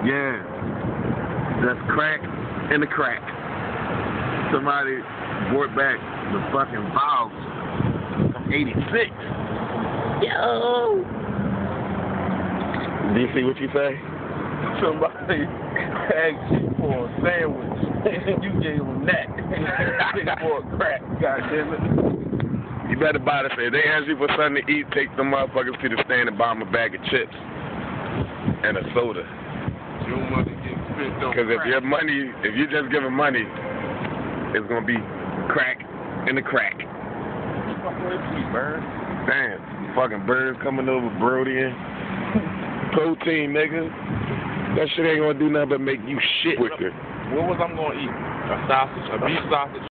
Yeah. That's crack in the crack. Somebody brought back the fucking vales from 86. Yo! Do you see what you say? Somebody asked you for a sandwich, and you gave them that. For a crack, goddammit. You better buy this. If they ask you for something to eat, take them motherfuckers to the stand and buy them a bag of chips and a soda. Your money gets spent on Because if you just giving money, it's gonna be crack in the crack. Bird. Damn, fucking birds coming over, brodying. Protein, nigga. That shit ain't gonna do nothing but make you shit with it. What was I gonna eat? A sausage, a beef sausage.